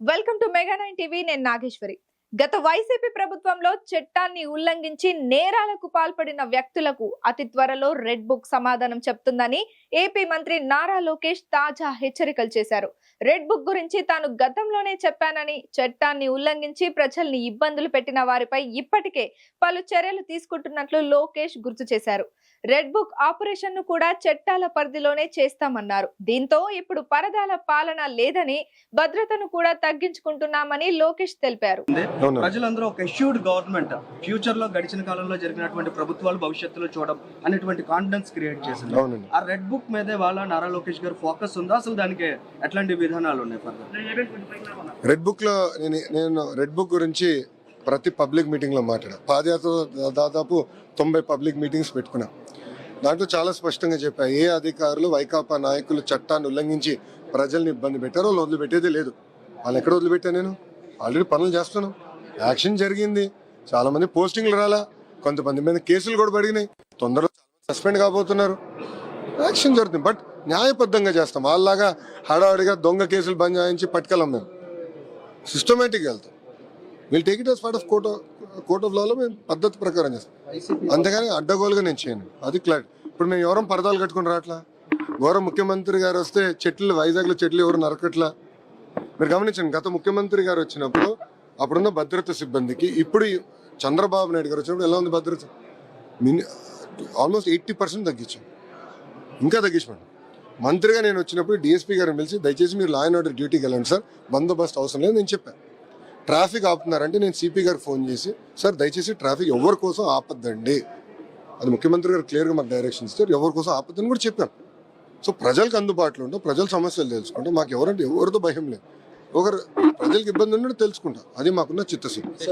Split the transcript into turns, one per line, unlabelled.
Welcome to mega 9 TV. నేను నాగేశ్వరి. గత YCP ప్రభుత్వంలో చట్టాన్ని ఉల్లంఘించి నేరాలకు పాల్పడిన వ్యక్తులకు అతి త్వరలో రెడ్ బుక్ సమాధానం చెప్తుందని ఏపీ మంత్రి నారా లోకేష్ తాజా హెచ్చరికలు చేశారు. రెడ్ బుక్ గురించి తాను గతంలోనే చెప్పానని, చట్టాన్ని ఉల్లంఘించి ప్రజల్ని ఇబ్బందులు పెట్టిన వారిపై ఇప్పటికే పలు చర్యలు తీసుకుంటున్నట్లు లోకేష్ గుర్తు చేశారు. రెడ్ బుక్ ఆపరేషన్ ను కూడా చట్టాల పరిధిలోనే చేస్తామన్నారు. దీంతో ఇప్పుడు పరదాల పాలన లేదని, భద్రతను కూడా తగ్గించుకుంటున్నామని లోకేష్ తెలిపారు.
ప్రజలందరూ ఒక ఎష్యూర్డ్ గవర్నమెంట్ ఫ్యూచర్ లో గడిచిన కాలంలో జరిగినటువంటి ప్రభుత్వాలు భవిష్యత్తులో చూడడం అనేటువంటి కాన్ఫిడెన్స్ క్రియేట్ చేసింది. ఆ రెడ్ బుక్ మీదే వాళ్ళ నారా లోకేష్ గారు ఫోకస్ ఉందా? అసలు దానికి ఎట్లాంటి విధానాలు ఉన్నాయి?
రెడ్ బుక్ లో నేను రెడ్ బుక్ గురించి ప్రతి పబ్లిక్ మీటింగ్ లో మాట్లాడా. పాదయాత్ర దాదాపు 90 పబ్లిక్ మీటింగ్స్ పెట్టుకున్నా. దాంట్లో చాలా స్పష్టంగా చెప్పా, ఏ అధికారులు వైకాపా నాయకులు చట్టాన్ని ఉల్లంఘించి ప్రజల్ని ఇబ్బంది పెట్టారో వాళ్ళు వదిలిపెట్టేదే లేదు. వాళ్ళు ఎక్కడ వదిలిపెట్టా? నేను ఆల్రెడీ పనులు చేస్తున్నాను. యాక్షన్ జరిగింది. చాలా మంది పోస్టింగ్లు రాలా, కొంతమంది మీద కేసులు కూడా పడినాయి. తొందరలో సస్పెండ్ కాబోతున్నారు. యాక్షన్ జరుగుతుంది, బట్ న్యాయబద్ధంగా చేస్తాం. వాళ్ళలాగా హడావుడిగా దొంగ కేసులు బంద్ చేయించి పట్టుకెళ్ళాం. మేము సిస్టమేటిక్గా వెళ్తాం. Will take it as part of court of లాలో మేము పద్ధతి ప్రకారం చేస్తాం. అంతేగాని అడ్డగోలుగా నేను చేయను. అది క్లారిటీ. ఇప్పుడు మేము ఎవరం పరదాలు కట్టుకుని రావట్లా. గౌరవ ముఖ్యమంత్రి గారు వస్తే చెట్లు, వైజాగ్లో చెట్లు ఎవరు నరకట్లా. మీరు గమనించండి, గత ముఖ్యమంత్రి గారు వచ్చినప్పుడు అప్పుడున్న భద్రత సిబ్బందికి ఇప్పుడు చంద్రబాబు నాయుడు గారు వచ్చినప్పుడు ఎలా ఉంది భద్రత? ఆల్మోస్ట్ 80% తగ్గించాం. ఇంకా తగ్గించండి. మంత్రిగా నేను వచ్చినప్పుడు డిఎస్పీ గారిని పిలిచి, దయచేసి మీరు లా అండ్ ఆర్డర్ డ్యూటీకి వెళ్ళండి సార్, బందోబస్తు అవసరం లేదు నేను చెప్పాను. ట్రాఫిక్ ఆపుతున్నారంటే నేను సిపి గారికి ఫోన్ చేసి, సార్ దయచేసి ట్రాఫిక్ ఎవరి కోసం ఆపద్దండి, అది ముఖ్యమంత్రి గారు క్లియర్గా మాకు డైరెక్షన్ ఇస్తారు, ఎవరి కోసం ఆపద్దని కూడా చెప్పాను. సో ప్రజలకు అందుబాటులో ఉంటాం, ప్రజల సమస్యలు తెలుసుకుంటాం. మాకు ఎవరంటే ఎవరితో భయం లేదు. ఒకరు ప్రజలకు ఇబ్బంది ఉన్నట్టు తెలుసుకుంటాం. అది మాకున్న చిత్తశుద్ధి.